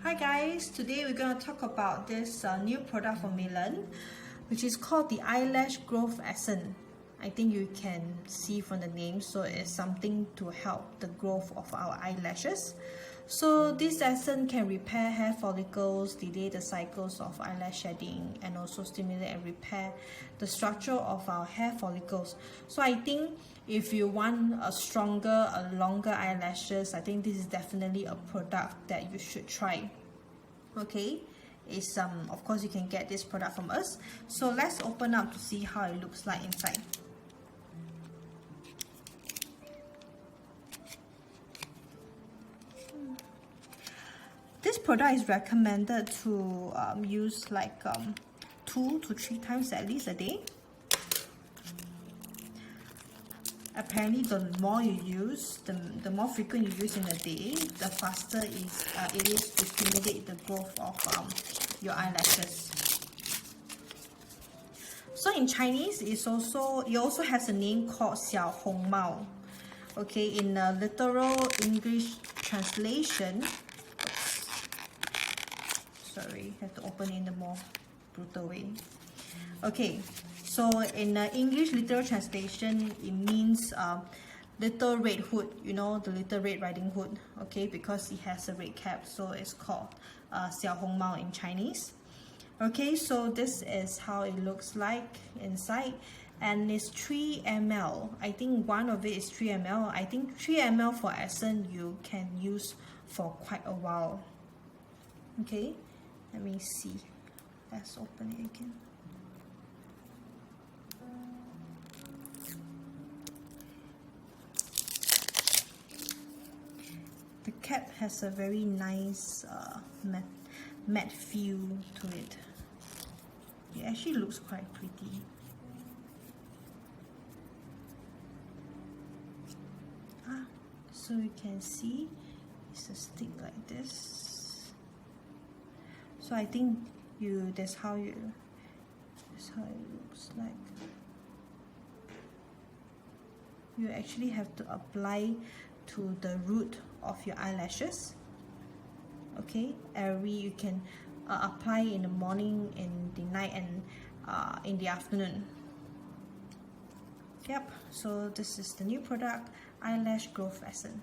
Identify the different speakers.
Speaker 1: Hi guys, today we're going to talk about this new product from MLEN, which is called the Eyelash Growth Essence. I think you can see from the name, so it's something to help the growth of our eyelashes. So this essence can repair hair follicles, delay the cycles of eyelash shedding, and also stimulate and repair the structure of our hair follicles. So I think if you want a stronger, a longer eyelashes, I think this is definitely a product that you should try. Okay, it's of course you can get this product from us. So let's open up to see how it looks like inside. This product is recommended to use like 2 to 3 times at least a day. Apparently, the more you use, the more frequent you use in a day, the faster it is to stimulate the growth of your eyelashes. So in Chinese, it also has a name called Xiao Hong Mao. Okay, in a literal English translation. Sorry, have to open it in the more brutal way. Okay, so in English literal translation, it means little red hood. You know, the Little Red Riding Hood. Okay, because it has a red cap, so it's called Xiao Hong Mao in Chinese. Okay, so this is how it looks like inside, and it's 3 ml. I think one of it is 3 ml. I think 3 ml for essence you can use for quite a while. Okay. Let me see. Let's open it again. The cap has a very nice matte feel to it. It actually looks quite pretty. So you can see it's a stick like this. So I think that's how it looks like. You actually have to apply to the root of your eyelashes. Okay, you can apply in the morning, in the night, and in the afternoon. Yep, so this is the new product, Eyelash Growth Essence.